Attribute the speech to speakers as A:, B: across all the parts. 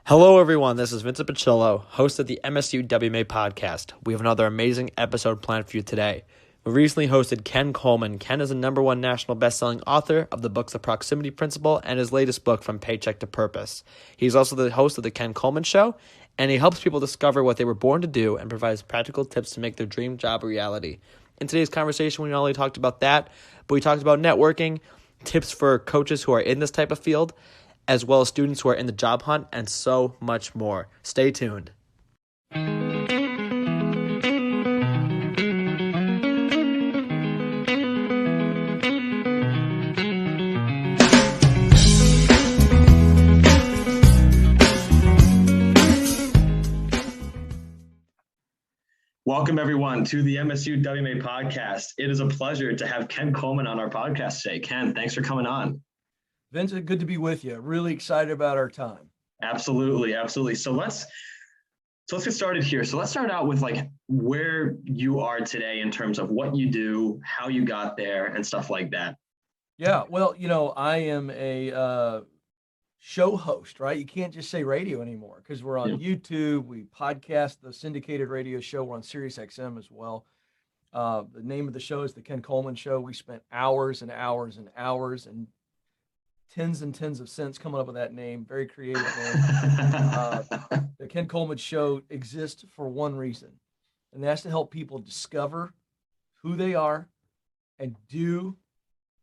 A: Hello, everyone. This is Vincent Picciolo, host of the msuwma podcast. We have another amazing episode planned for you today. We recently hosted Ken Coleman. Ken is a #1 national best-selling author of the books The Proximity Principle and his latest book, From Paycheck to Purpose. He's also the host of the Ken Coleman Show, and he helps people discover what they were born to do and provides practical tips to make their dream job a reality. In today's conversation, we not only talked about that, but we talked about networking, tips for coaches who are in this type of field, as well as students who are in the job hunt, and so much more. Stay tuned.
B: Welcome, everyone, to the msuwma podcast. It is a pleasure to have Ken Coleman on our podcast today. Ken, thanks for coming on.
C: Vincent, good to be with you. Really excited about our time.
B: Absolutely. So let's get started here. So let's start out with where you are today in terms of what you do, how you got there, and stuff like that.
C: Yeah, well, I am a show host, right? You can't just say radio anymore because we're on YouTube. We podcast the syndicated radio show. We're on Sirius XM as well. The name of the show is the Ken Coleman Show. We spent hours and hours and hours and tens and tens of cents coming up with that name. Very creative name. The Ken Coleman Show exists for one reason, and that's to help people discover who they are and do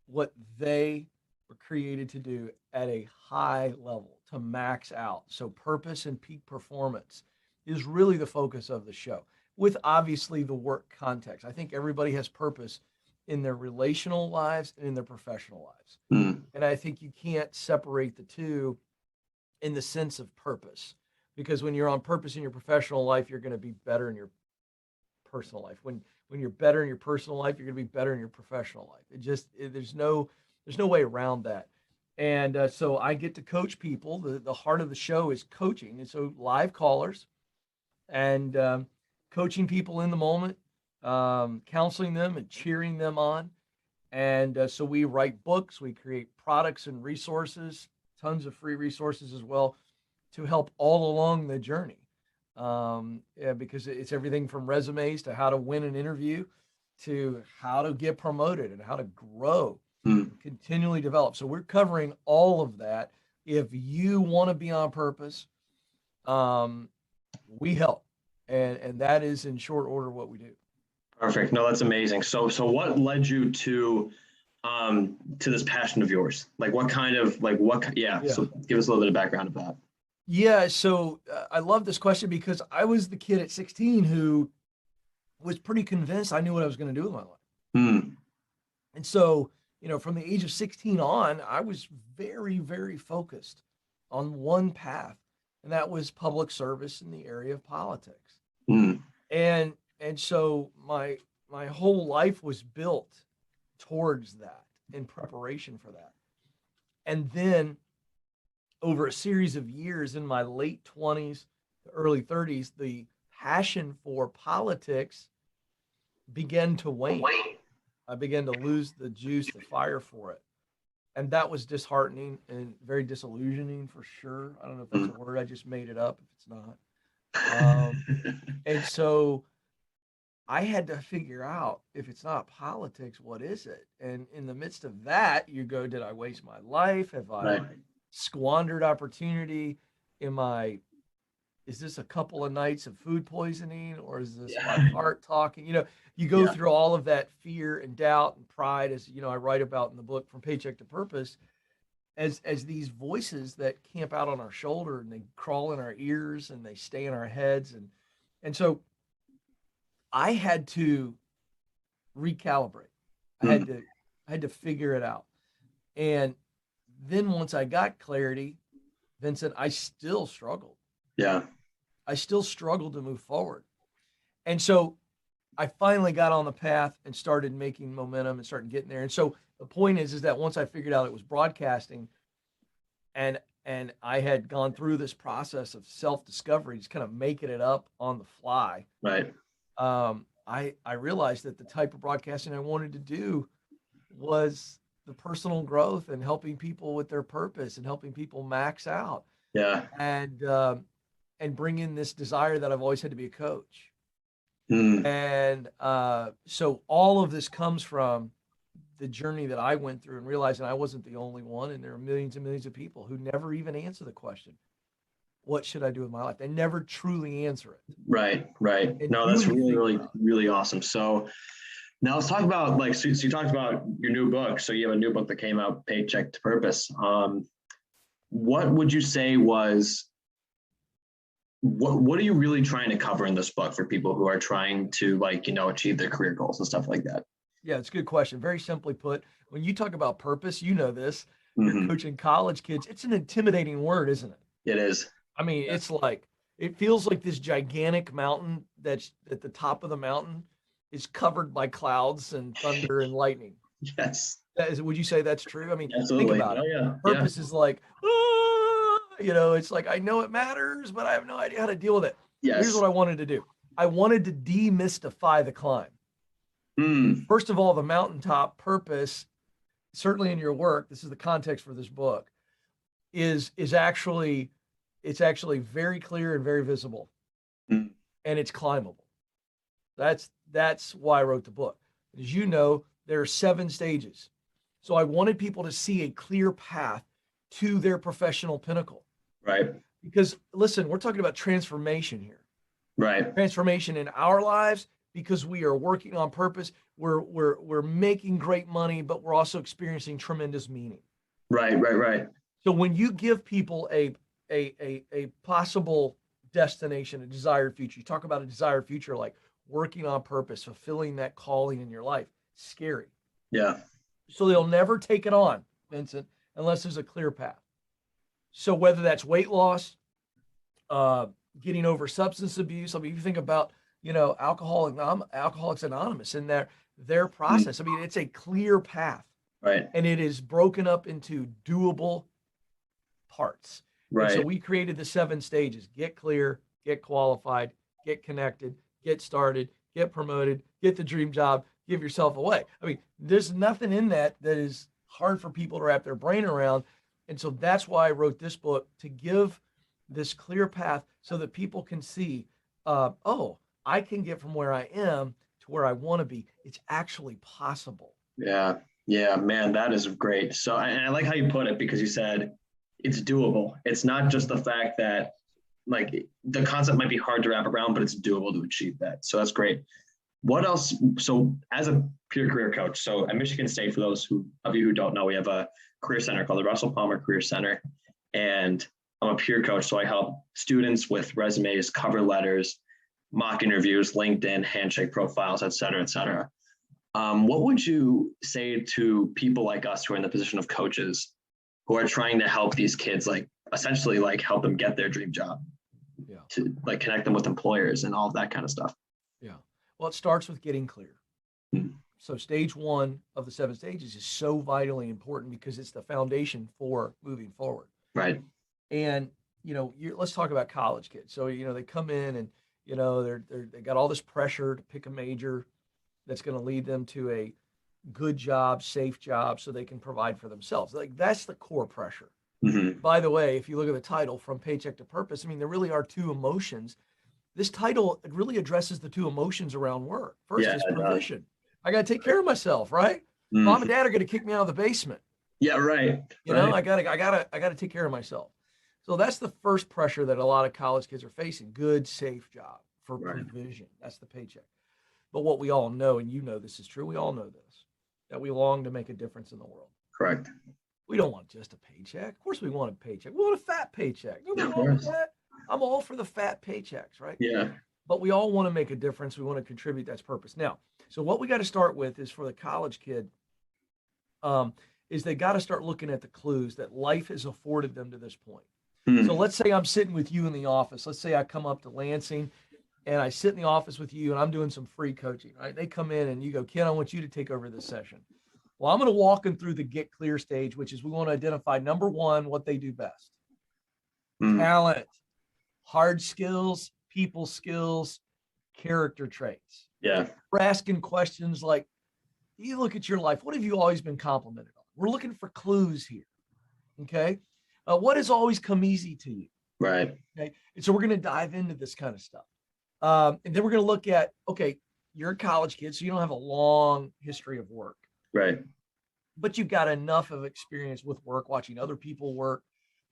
C: what they were created to do at a high level, to max out. So purpose and peak performance is really the focus of the show, with obviously the work context. I think everybody has purpose in their relational lives and in their professional lives. And I think you can't separate the two in the sense of purpose, because when you're on purpose in your professional life, you're going to be better in your personal life. When you're better in your personal life, you're going to be better in your professional life. There's no way around that. And so I get to coach people. The heart of the show is coaching. And so live callers and coaching people in the moment, counseling them and cheering them on. And so we write books, we create products and resources, tons of free resources as well, to help all along the journey. Because it's everything from resumes to how to win an interview to how to get promoted and how to grow, continually develop. So we're covering all of that. If you want to be on purpose, we help. And that is in short order what we do.
B: Perfect. No, that's amazing. So what led you to this passion of yours? So give us a little bit of background of that.
C: Yeah. So I love this question because I was the kid at 16 who was pretty convinced I knew what I was going to do with my life. And so, from the age of 16 on, I was very, very focused on one path, and that was public service in the area of politics. And so my whole life was built towards that, in preparation for that. And then over a series of years in my late 20s, early 30s, the passion for politics began to wane. I began to lose the juice, the fire for it. And that was disheartening and very disillusioning for sure. I don't know if that's a word. I just made it up if it's not. And so I had to figure out, if it's not politics, what is it? And in the midst of that, you go, did I waste my life? Have I squandered opportunity? Is this a couple of nights of food poisoning, or is this my heart talking? You go through all of that fear and doubt and pride, as I write about in the book From Paycheck to Purpose, as these voices that camp out on our shoulder and they crawl in our ears and they stay in our heads. And so I had to recalibrate. I had to figure it out. And then once I got clarity, Vincent, I still struggled. I still struggled to move forward. And so I finally got on the path and started making momentum and started getting there. And so the point is that once I figured out it was broadcasting, and I had gone through this process of self-discovery, just kind of making it up on the fly. I realized that the type of broadcasting I wanted to do was the personal growth and helping people with their purpose and helping people max out.
B: Yeah.
C: And bring in this desire that I've always had to be a coach. And so all of this comes from the journey that I went through and realizing I wasn't the only one. And there are millions and millions of people who never even answer the question, what should I do with my life? They never truly answer it.
B: Right.
C: And
B: No, that's really awesome. So now let's talk about so you talked about your new book. So you have a new book that came out, Paycheck to Purpose. What would you say was, what are you really trying to cover in this book for people who are trying to achieve their career goals and stuff like that?
C: Yeah, it's a good question. Very simply put, when you talk about purpose, you know this, you're coaching college kids. It's an intimidating word, isn't it?
B: It is.
C: I mean, it's like, it feels like this gigantic mountain that's at the top of the mountain is covered by clouds and thunder and lightning.
B: Yes.
C: Would you say that's true? I mean,
B: absolutely.
C: Think about it.
B: Yeah.
C: Purpose is like, it's like, I know it matters, but I have no idea how to deal with it.
B: Yes.
C: Here's what I wanted to do. I wanted to demystify the climb. First of all, the mountaintop purpose, certainly in your work, this is the context for this book, is actually very clear and very visible, and it's climbable. That's why I wrote the book. As you know, there are 7 stages. So I wanted people to see a clear path to their professional pinnacle.
B: Right.
C: Because listen, we're talking about transformation here.
B: Right.
C: Transformation in our lives, because we are working on purpose. We're making great money, but we're also experiencing tremendous meaning.
B: Right.
C: So when you give people a possible destination, a desired future, you talk about a desired future, like working on purpose, fulfilling that calling in your life, scary.
B: Yeah.
C: So they'll never take it on, Vincent, unless there's a clear path. So whether that's weight loss, getting over substance abuse. I mean, if you think about, Alcoholics Anonymous and their process. I mean, it's a clear path.
B: Right.
C: And it is broken up into doable parts.
B: Right.
C: And so we created the 7 stages: get clear, get qualified, get connected, get started, get promoted, get the dream job, give yourself away. I mean, there's nothing in that is hard for people to wrap their brain around. And so that's why I wrote this book, to give this clear path so that people can see, I can get from where I am to where I want to be. It's actually possible.
B: Yeah, man, that is great. So, and I like how you put it, because you said it's doable. It's not just the fact that the concept might be hard to wrap around, but it's doable to achieve that. So that's great. What else? So as a peer career coach, so at Michigan State, for those of you who don't know, we have a career center called the Russell Palmer Career Center. And I'm a peer coach, so I help students with resumes, cover letters, mock interviews, LinkedIn, handshake profiles, et cetera, et cetera. What would you say to people like us who are in the position of coaches, who are trying to help these kids, essentially help them get their dream job, to connect them with employers and all of that kind of stuff?
C: Yeah. Well, it starts with getting clear. So stage 1 of the 7 stages is so vitally important, because it's the foundation for moving forward.
B: Right.
C: And, let's talk about college kids. So, they come in and, they got all this pressure to pick a major that's going to lead them to a good job, safe job, so they can provide for themselves. That's the core pressure. By the way, if you look at the title, From Paycheck to Purpose, I mean, there really are 2 emotions. This title, it really addresses the 2 emotions around work. First is provision. I got to take care of myself, right? Mom and dad are going to kick me out of the basement.
B: Yeah, right.
C: I got to take care of myself. So that's the first pressure that a lot of college kids are facing: good, safe job for provision. That's the paycheck. But what we all know, and this is true, we all know this, that we long to make a difference in the world.
B: Correct.
C: We don't want just a paycheck. Of course we want a paycheck. We want a fat paycheck. Nothing wrong with that. I'm all for the fat paychecks, right?
B: Yeah.
C: But we all want to make a difference. We want to contribute. That's purpose. Now, so what we got to start with is, for the college kid, is they got to start looking at the clues that life has afforded them to this point. So let's say I'm sitting with you in the office. Let's say I come up to Lansing and I sit in the office with you and I'm doing some free coaching, right? They come in and you go, Ken, I want you to take over this session. Well, I'm going to walk them through the get clear stage, which is we want to identify, number 1, what they do best. Talent, hard skills, people skills, character traits.
B: Yeah.
C: We're asking questions like, you look at your life, what have you always been complimented on? We're looking for clues here. Okay. What has always come easy to you?
B: Right.
C: Okay. And so we're going to dive into this kind of stuff. And then we're going to look at, okay, you're a college kid, so you don't have a long history of work.
B: Right.
C: But you've got enough of experience with work, watching other people work.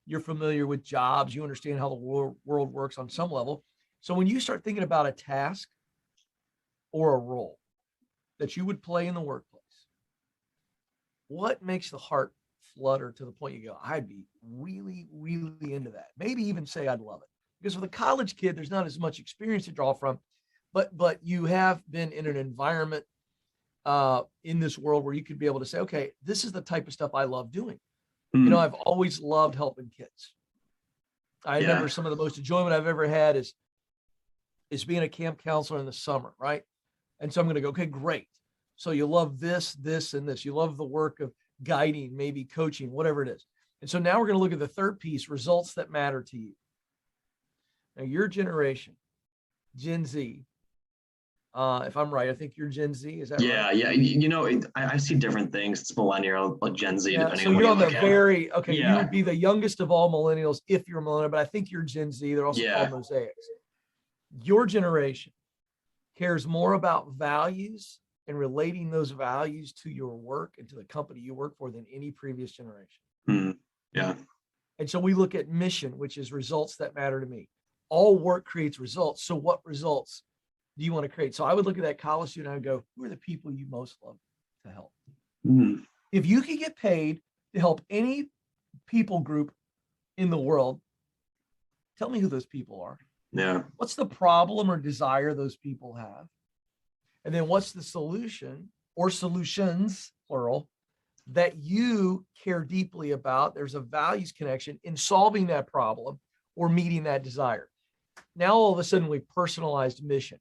C: You're familiar with jobs. You understand how the world works on some level. So when you start thinking about a task or a role that you would play in the workplace, what makes the heart flutter to the point you go, I'd be really, really into that. Maybe even say I'd love it. Because with a college kid, there's not as much experience to draw from, but you have been in an environment in this world where you could be able to say, okay, this is the type of stuff I love doing. You know, I've always loved helping kids. I remember some of the most enjoyment I've ever had is being a camp counselor in the summer, right? And so I'm going to go, okay, great. So you love this, this, and this. You love the work of guiding, maybe coaching, whatever it is. And so now we're going to look at the third piece, results that matter to you. Now, your generation, Gen Z, if I'm right, I think you're Gen Z. Is that right?
B: Yeah. You know, I see different things. It's millennial, like Gen Z.
C: Yeah, so you're on the very, okay, you would be the youngest of all millennials if you're a millennial, but I think you're Gen Z. They're also called mosaics. Your generation cares more about values and relating those values to your work and to the company you work for than any previous generation.
B: Yeah.
C: And so we look at mission, which is results that matter to me. All work creates results. So what results do you want to create? So I would look at that college student and I would go, who are the people you most love to help? If you could get paid to help any people group in the world, tell me who those people are.
B: Yeah.
C: What's the problem or desire those people have? And then what's the solution or solutions, plural, that you care deeply about? There's a values connection in solving that problem or meeting that desire. Now, all of a sudden, we personalized mission.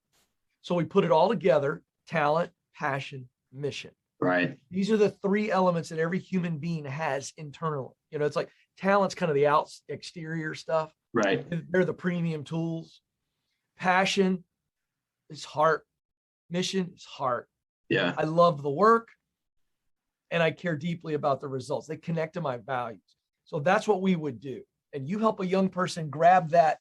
C: So we put it all together: talent, passion, mission.
B: Right.
C: These are the three elements that every human being has internally. You know, it's like talent's kind of the exterior stuff.
B: Right.
C: They're the premium tools. Passion is heart. Mission is heart.
B: Yeah.
C: I love the work and I care deeply about the results. They connect to my values. So that's what we would do. And you help a young person grab that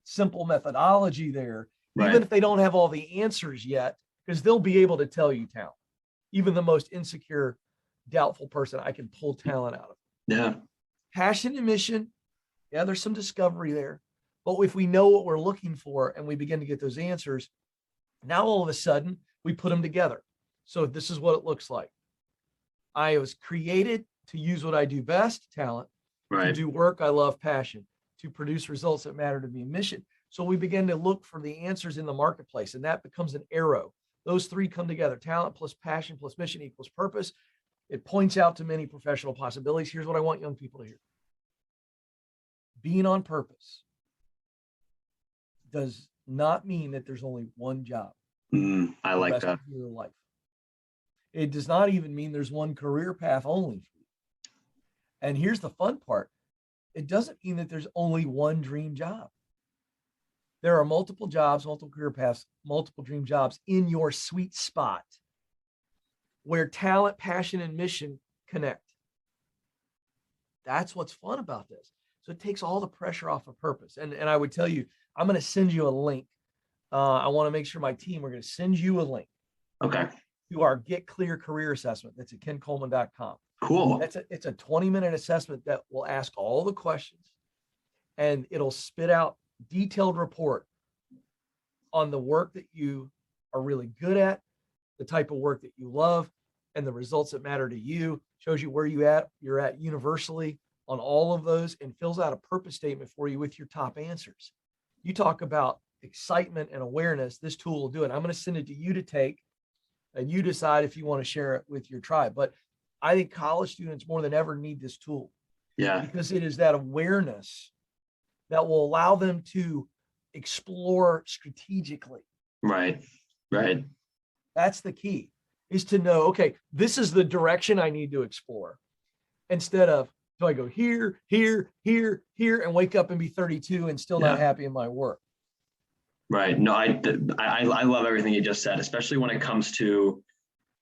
C: simple methodology there, even if they don't have all the answers yet, because they'll be able to tell you talent. Even the most insecure, doubtful person, I can pull talent out of.
B: Yeah.
C: Passion and mission. Yeah, there's some discovery there. But if we know what we're looking for and we begin to get those answers, now all of a sudden we put them together. So this is what it looks like. I was created to use what I do best, talent, to do work I love, passion, to produce results that matter to me, mission. So we begin to look for the answers in the marketplace, and that becomes an arrow. Those three come together: talent plus passion plus mission equals purpose. It points out to many professional possibilities. Here's what I want young people to hear. Being on purpose does not mean that there's only one job.
B: I like that.
C: Of your life. It does not even mean there's one career path only for you. And here's the fun part. It doesn't mean that there's only one dream job. There are multiple jobs, multiple career paths, multiple dream jobs in your sweet spot where talent, passion, and mission connect. That's what's fun about this. So it takes all the pressure off of purpose. And I would tell you, I'm going to send you a link. I want to make sure my team, we're going to send you a link.
B: Okay.
C: To our Get Clear Career Assessment. That's at kencoleman.com.
B: Cool.
C: It's a 20-minute assessment that will ask all the questions and it'll spit out detailed report on the work that you are really good at, the type of work that you love, and the results that matter to you. Shows you where you're at universally on all of those, and fills out a purpose statement for you with your top answers. You talk about excitement and awareness, this tool will do it. I'm going to send it to you to take, and you decide if you want to share it with your tribe. But I think college students more than ever need this tool.
B: Yeah.
C: Because it is that awareness that will allow them to explore strategically.
B: Right.
C: That's the key, is to know, okay, this is the direction I need to explore. Instead of, do I go here, and wake up and be 32 and still not happy in my work?
B: Right. No, I love everything you just said, especially when it comes to,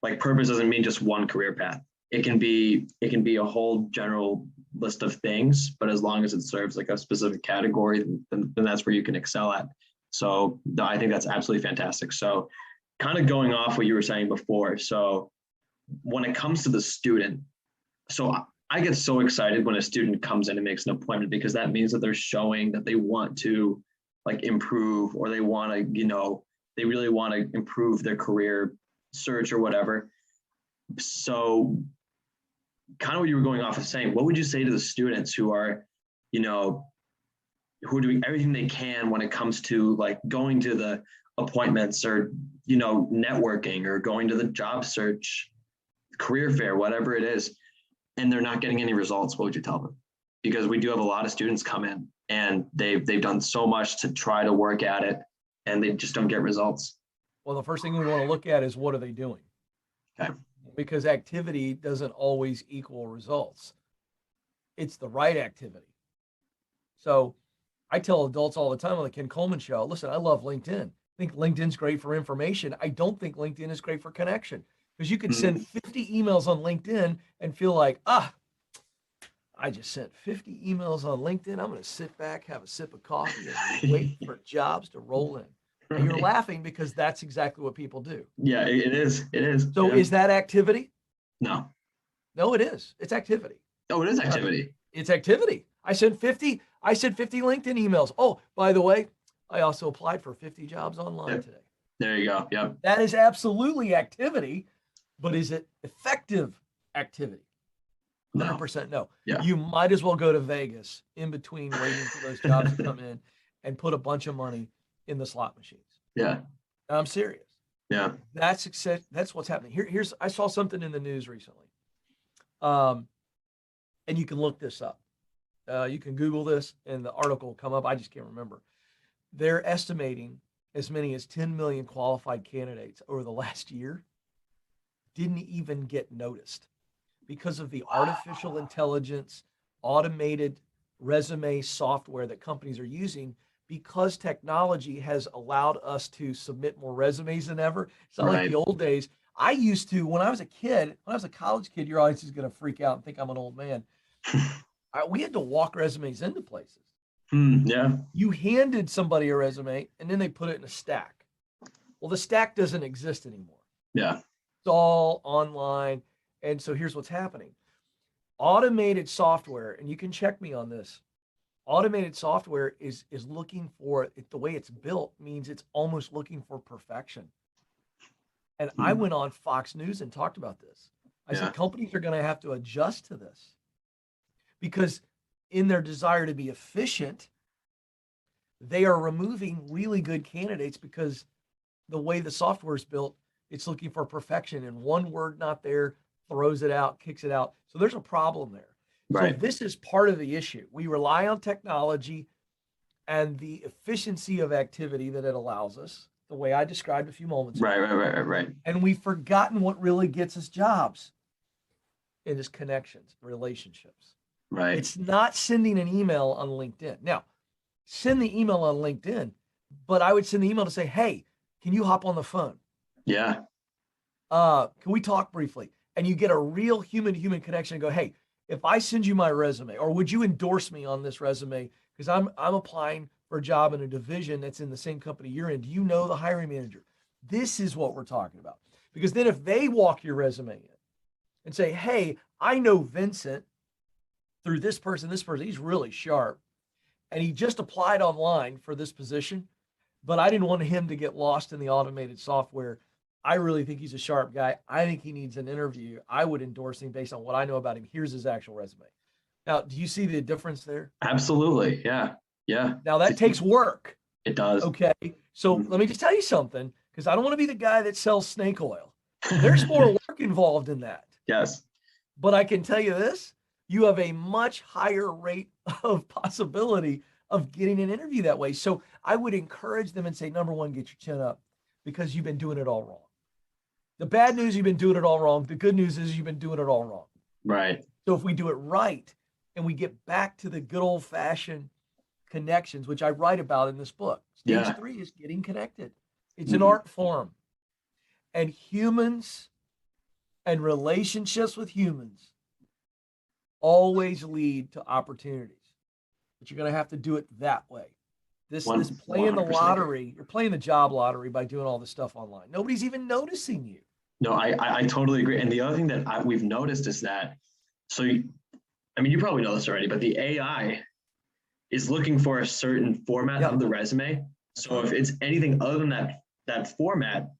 B: like, purpose doesn't mean just one career path. It can be a whole general list of things, but as long as it serves like a specific category, then that's where you can excel at. So I think that's absolutely fantastic. So kind of going off what you were saying before. So when it comes to the student, so I get so excited when a student comes in and makes an appointment, because that means that they're showing that they want to like improve, or they want to, they really want to improve their career search or whatever. So kind of what you were going off of saying, what would you say to the students who are, who are doing everything they can when it comes to like going to the appointments, or, networking, or going to the job search, career fair, whatever it is, and they're not getting any results? What would you tell them? Because we do have a lot of students come in and they've done so much to try to work at it, and they just don't get results.
C: Well, the first thing we want to look at is, what are they doing?
B: Okay.
C: Because activity doesn't always equal results. It's the right activity. So I tell adults all the time on the Ken Coleman Show, listen, I love LinkedIn. I think LinkedIn's great for information. I don't think LinkedIn is great for connection, because you could send 50 emails on LinkedIn and feel like, I just sent 50 emails on LinkedIn. I'm going to sit back, have a sip of coffee, and wait for jobs to roll in. And you're laughing because that's exactly what people do.
B: Yeah, it is. It is.
C: So is that activity?
B: No.
C: No, it is. It's activity.
B: Oh, it is activity.
C: It's activity. I sent 50 LinkedIn emails. Oh, by the way, I also applied for 50 jobs online today.
B: There you go. Yep.
C: That is absolutely activity, but is it effective activity? 100% no.
B: Yeah.
C: You might as well go to Vegas in between waiting for those jobs to come in and put a bunch of money in the slot machines.
B: Yeah.
C: I'm serious.
B: Yeah.
C: That's success. That's what's happening. Here's I saw something in the news recently. And you can look this up. You can Google this and the article will come up. I just can't remember. They're estimating as many as 10 million qualified candidates over the last year didn't even get noticed because of the artificial intelligence, automated resume software that companies are using, because technology has allowed us to submit more resumes than ever. It's not like the old days. I used to, when I was a kid, when I was a college kid, you're always just going to freak out and think I'm an old man. We had to walk resumes into places.
B: Yeah.
C: You handed somebody a resume and then they put it in a stack. Well, the stack doesn't exist anymore.
B: Yeah.
C: It's all online. And so here's what's happening. Automated software, and you can check me on this. Automated software is looking for it. The way it's built means it's almost looking for perfection. And I went on Fox News and talked about this. I said, companies are going to have to adjust to this, because in their desire to be efficient, they are removing really good candidates, because the way the software is built, it's looking for perfection, and one word not there throws it out, kicks it out. So there's a problem there.
B: Right.
C: So this is part of the issue. We rely on technology and the efficiency of activity that it allows us, the way I described a few moments ago.
B: Right.
C: And we've forgotten what really gets us jobs. It is connections, relationships.
B: Right.
C: It's not sending an email on LinkedIn. Now, send the email on LinkedIn, but I would send the email to say, hey, can you hop on the phone?
B: Yeah.
C: Can we talk briefly? And you get a real human-to-human connection and go, hey, if I send you my resume, or would you endorse me on this resume? Because I'm applying for a job in a division that's in the same company you're in. Do you know the hiring manager? This is what we're talking about. Because then if they walk your resume in and say, hey, I know Vincent through this person, he's really sharp, and he just applied online for this position, but I didn't want him to get lost in the automated software. I really think he's a sharp guy. I think he needs an interview. I would endorse him based on what I know about him. Here's his actual resume. Now, do you see the difference there?
B: Absolutely. Yeah. Yeah.
C: Now that takes work.
B: It does.
C: Okay. So let me just tell you something, because I don't want to be the guy that sells snake oil. There's more work involved in that.
B: Yes.
C: But I can tell you this, you have a much higher rate of possibility of getting an interview that way. So I would encourage them and say, number one, get your chin up, because you've been doing it all wrong. The bad news, you've been doing it all wrong. The good news is you've been doing it all wrong.
B: Right.
C: So if we do it right and we get back to the good old fashioned connections, which I write about in this book, stage 3 is getting connected. It's an art form. And humans and relationships with humans always lead to opportunities, but you're going to have to do it that way. This playing the lottery, you're playing the job lottery by doing all this stuff online. Nobody's even noticing you.
B: No, I totally agree. And the other thing that we've noticed is that, you probably know this already, but the AI is looking for a certain format of the resume. So if it's anything other than that format,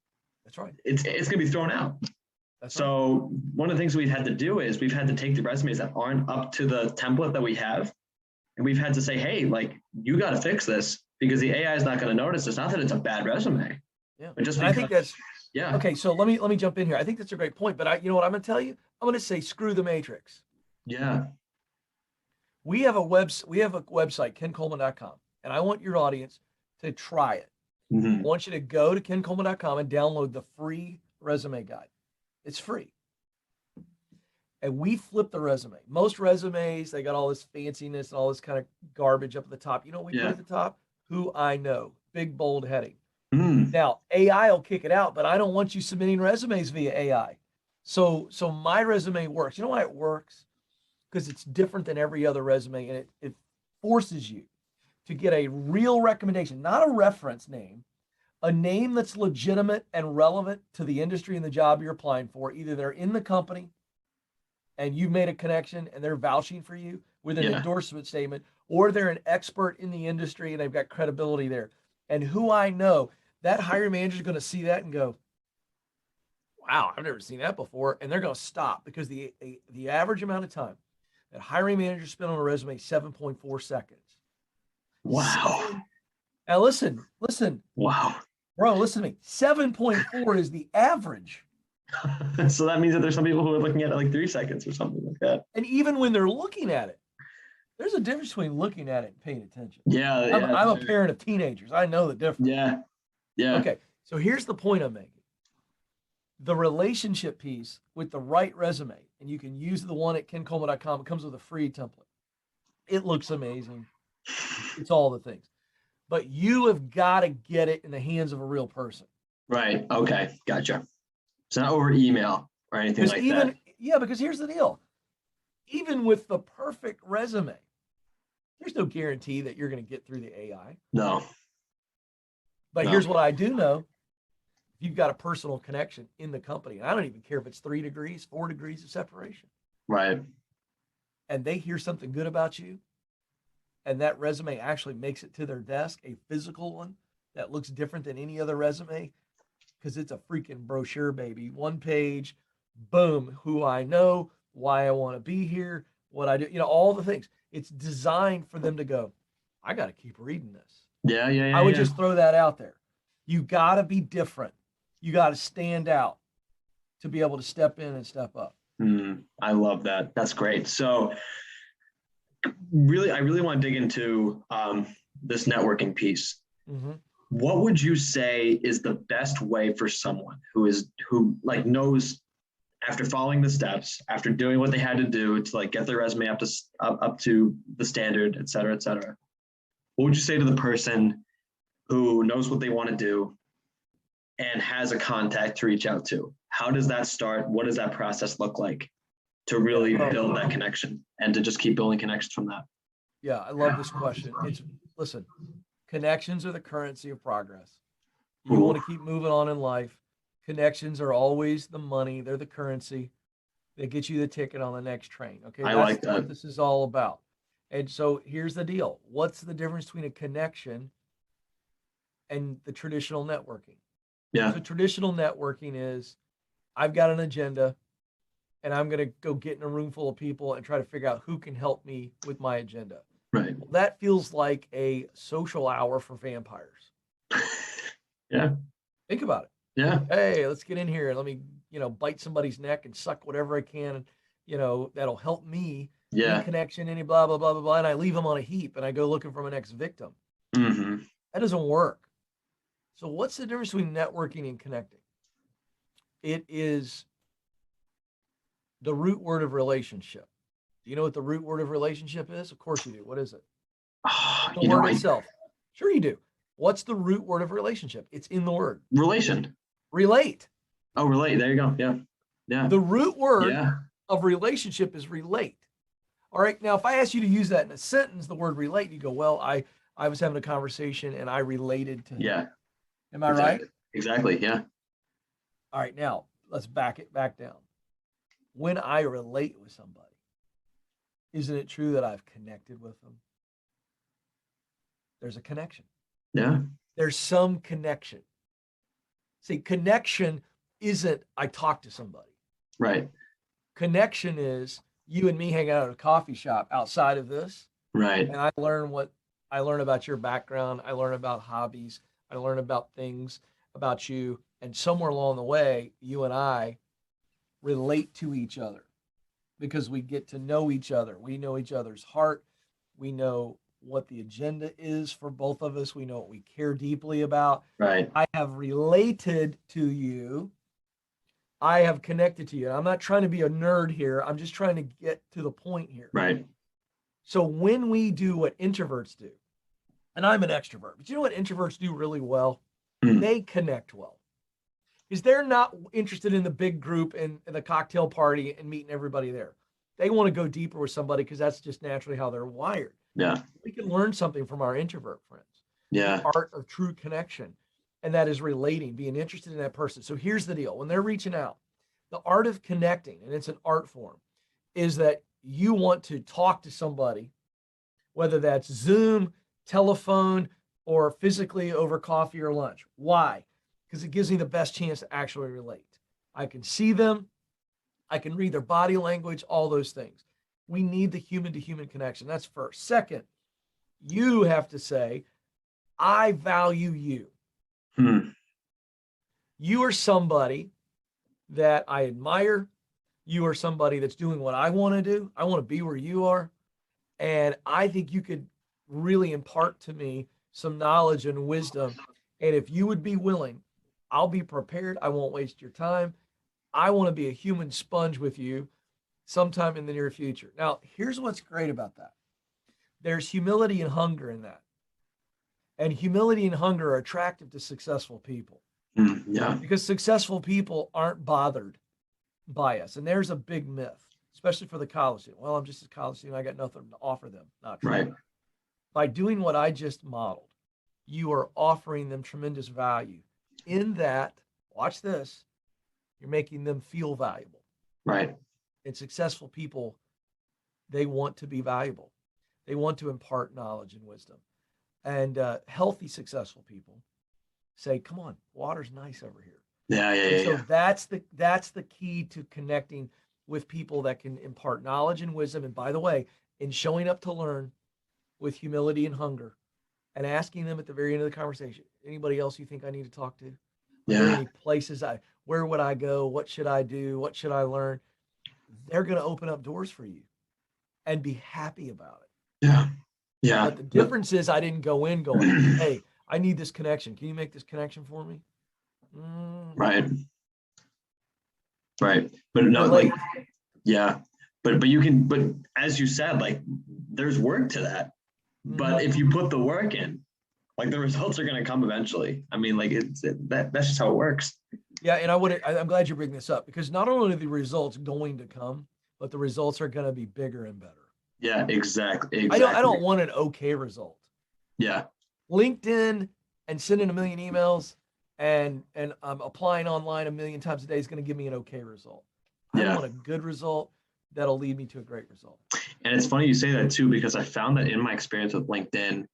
C: that's right,
B: it's going to be thrown out. So one of the things we've had to do is we've had to take the resumes that aren't up to the template that we have, and we've had to say, hey, like, you got to fix this because the AI is not going to notice. It's not that it's a bad resume.
C: Yeah,
B: but just
C: I think that's
B: yeah.
C: Okay, so let me jump in here. I think that's a great point. But you know what I'm going to tell you? I'm going to say screw the matrix.
B: Yeah.
C: We have a website, kencoleman.com, and I want your audience to try it.
B: Mm-hmm.
C: I want you to go to kencoleman.com and download the free resume guide. It's free. And we flip the resume. Most resumes, they got all this fanciness and all this kind of garbage up at the top. You know what we put at the top? Who I know. Big, bold heading. Now, AI will kick it out, but I don't want you submitting resumes via AI. So my resume works. You know why it works? Because it's different than every other resume, and it forces you to get a real recommendation, not a reference name, a name that's legitimate and relevant to the industry and the job you're applying for. Either they're in the company and you've made a connection and they're vouching for you with an endorsement statement, or they're an expert in the industry and they've got credibility there. And who I know, that hiring manager is going to see that and go, wow, I've never seen that before. And they're going to stop, because the average amount of time that hiring managers spend on a resume is 7.4 seconds.
B: Wow.
C: Now listen.
B: Wow.
C: Bro, listen to me. 7.4 is the average.
B: So that means that there's some people who are looking at it like 3 seconds or something like that.
C: And even when they're looking at it, there's a difference between looking at it and paying attention.
B: Yeah.
C: I'm a parent of teenagers. I know the difference.
B: Yeah.
C: Okay. So here's the point I'm making. The relationship piece with the right resume, and you can use the one at kencoleman.com. It comes with a free template. It looks amazing. It's all the things. But you have got to get it in the hands of a real person.
B: Right. Okay. Gotcha. It's not over email or anything like that.
C: Yeah, because here's the deal. Even with the perfect resume, there's no guarantee that you're going to get through the AI.
B: No.
C: But here's what I do know. If you've got a personal connection in the company, and I don't even care if it's 3 degrees, 4 degrees of separation.
B: Right.
C: And they hear something good about you, and that resume actually makes it to their desk, a physical one that looks different than any other resume, because it's a freaking brochure, baby. 1 page, boom, who I know, why I want to be here, what I do, all the things. It's designed for them to go, I got to keep reading this.
B: Yeah.
C: I would just throw that out there. You got to be different. You got to stand out to be able to step in and step up.
B: I love that. That's great. So I really want to dig into this networking piece.
C: Mm-hmm.
B: What would you say is the best way for someone who knows, after following the steps, after doing what they had to do to get their resume up to the standard, et cetera, what would you say to the person who knows what they want to do and has a contact to reach out to? How does that start? What does that process look like to really build that connection and to just keep building connections from that?
C: Yeah, I love this question. Listen, connections are the currency of progress. You want to keep moving on in life. Connections are always the money. They're the currency that gets you the ticket on the next train. Okay,
B: that's
C: what this is all about. And so here's the deal. What's the difference between a connection and the traditional networking?
B: Yeah.
C: So traditional networking is, I've got an agenda and I'm going to go get in a room full of people and try to figure out who can help me with my agenda.
B: Right.
C: Well, that feels like a social hour for vampires.
B: Yeah.
C: Think about it.
B: Yeah.
C: Hey, let's get in here and let me, bite somebody's neck and suck whatever I can, that'll help me. Any connection, any blah, blah, blah, blah, blah. And I leave them on a heap and I go looking for my next victim.
B: Mm-hmm.
C: That doesn't work. So what's the difference between networking and connecting? It is the root word of relationship. Do you know what the root word of relationship is? Of course you do. What is it? The word itself. Sure you do. What's the root word of relationship? It's in the word.
B: Relation.
C: Relate.
B: Oh, relate. There you go. Yeah.
C: The root word of relationship is relate. All right. Now, if I ask you to use that in a sentence, the word relate, you go, well, I was having a conversation and I related to him.
B: Yeah.
C: Am I
B: exactly.
C: right?
B: Exactly. Yeah.
C: All right. Now let's back it back down. When I relate with somebody, isn't it true that I've connected with them? There's a connection.
B: Yeah.
C: There's some connection. See, connection isn't I talk to somebody.
B: Right.
C: Connection is you and me hang out at a coffee shop outside of this.
B: Right.
C: And I learn about your background. I learn about hobbies. I learn about things about you. And somewhere along the way, you and I relate to each other because we get to know each other. We know each other's heart. We know what the agenda is for both of us. We know what we care deeply about.
B: Right.
C: I have related to you. I have connected to you. I'm not trying to be a nerd here. I'm just trying to get to the point here.
B: Right.
C: So when we do what introverts do, and I'm an extrovert, but you know what introverts do really well? They connect well. Because they're not interested in the big group and the cocktail party and meeting everybody there. They want to go deeper with somebody because that's just naturally how they're wired.
B: Yeah.
C: We can learn something from our introvert friends.
B: Yeah.
C: The art of true connection. And that is relating, being interested in that person. So here's the deal. When they're reaching out, the art of connecting, and it's an art form, is that you want to talk to somebody, whether that's Zoom, telephone, or physically over coffee or lunch. Why? Because it gives me the best chance to actually relate. I can see them. I can read their body language, all those things. We need the human-to-human connection. That's first. Second, you have to say, I value you. You are somebody that I admire. You are somebody that's doing what I want to do. I want to be where you are. And I think you could really impart to me some knowledge and wisdom. And if you would be willing, I'll be prepared. I won't waste your time. I want to be a human sponge with you sometime in the near future. Now, here's what's great about that. There's humility and hunger in that. And humility and hunger are attractive to successful people.
B: Yeah.
C: Because successful people aren't bothered by us. And there's a big myth, especially for the college student. Well, I'm just a college student. I got nothing to offer them. Not true.
B: Right.
C: By doing what I just modeled, you are offering them tremendous value. In that, watch this, you're making them feel valuable.
B: Right.
C: And successful people, they want to be valuable. They want to impart knowledge and wisdom. And healthy, successful people say, come on, water's nice over here.
B: Yeah.
C: So that's the key to connecting with people that can impart knowledge and wisdom. And by the way, in showing up to learn with humility and hunger and asking them at the very end of the conversation, anybody else you think I need to talk to? Are there any places where would I go? What should I do? What should I learn? They're going to open up doors for you and be happy about it.
B: Yeah.
C: But the difference is I didn't go in going, hey, I need this connection. Can you make this connection for me?
B: Right. But no, like, yeah, but you can, but as you said, like there's work to that, but if you put the work in, like the results are going to come eventually. I mean, like that's just how it works.
C: Yeah. And I'm glad you bring this up because not only are the results going to come, but the results are going to be bigger and better.
B: Yeah, exactly.
C: I don't want an okay result.
B: Yeah.
C: LinkedIn and sending a million emails and applying online a million times a day is going to give me an okay result. I want a good result that'll lead me to a great result.
B: And it's funny you say that too, because I found that in my experience with LinkedIn,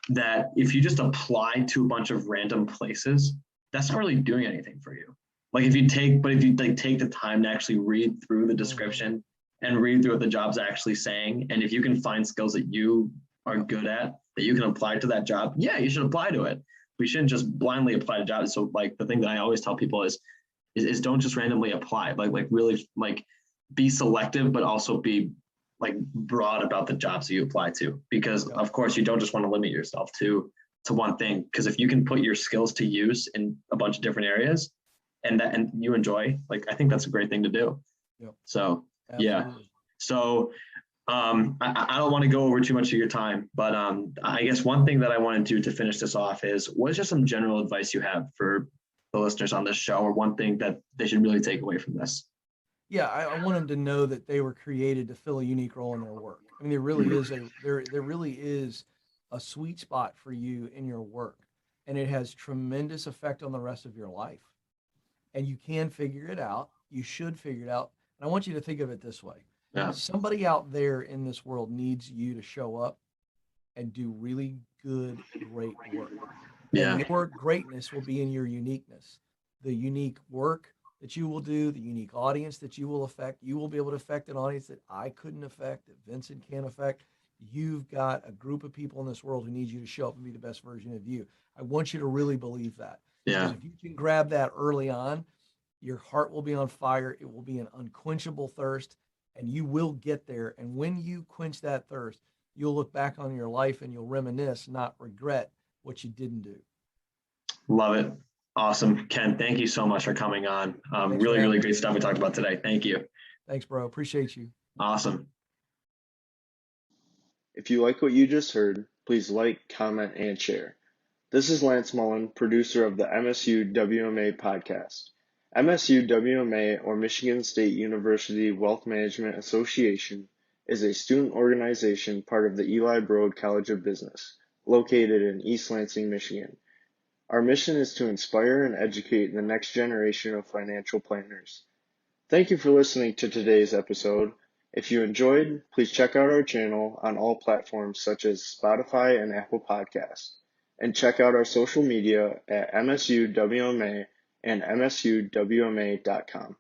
B: that if you just apply to a bunch of random places, that's not really doing anything for you. Like if you take the time to actually read through the description and read through what the job's actually saying, and if you can find skills that you are good at, that you can apply to that job, yeah, you should apply to it. We shouldn't just blindly apply to jobs. So like the thing that I always tell people is don't just randomly apply. Like really like be selective, but also be like broad about the jobs that you apply to, because of course you don't just want to limit yourself to one thing. Because if you can put your skills to use in a bunch of different areas and you enjoy, like I think that's a great thing to do.
C: Yep.
B: So
C: Absolutely.
B: Yeah. So I don't want to go over too much of your time, but I guess one thing that I want to do to finish this off is, what is just some general advice you have for the listeners on this show, or one thing that they should really take away from this?
C: yeah, I want them to know that they were created to fill a unique role in their work. I mean, there really is a sweet spot for you in your work, and it has tremendous effect on the rest of your life. And you can figure it out. You should figure it out. And I want you to think of it this way.
B: Yeah.
C: Somebody out there in this world needs you to show up and do really good, great work.
B: Yeah.
C: And your greatness will be in your uniqueness. The unique work that you will do, the unique audience that you will affect. You will be able to affect an audience that I couldn't affect, that Vincent can't affect. You've got a group of people in this world who need you to show up and be the best version of you. I want you to really believe that.
B: Yeah.
C: Because if you can grab that early on, your heart will be on fire. It will be an unquenchable thirst, and you will get there. And when you quench that thirst, you'll look back on your life and you'll reminisce, not regret what you didn't do.
B: Love it. Awesome. Ken, thank you so much for coming on. Really, really great stuff we talked about today. Thank you.
C: Thanks, bro. Appreciate you.
B: Awesome.
D: If you like what you just heard, please like, comment, and share. This is Lance Mullen, producer of the MSU WMA podcast. MSU WMA, or Michigan State University Wealth Management Association, is a student organization part of the Eli Broad College of Business, located in East Lansing, Michigan. Our mission is to inspire and educate the next generation of financial planners. Thank you for listening to today's episode. If you enjoyed, please check out our channel on all platforms such as Spotify and Apple Podcasts, and check out our social media at MSUWMA and MSUWMA.com.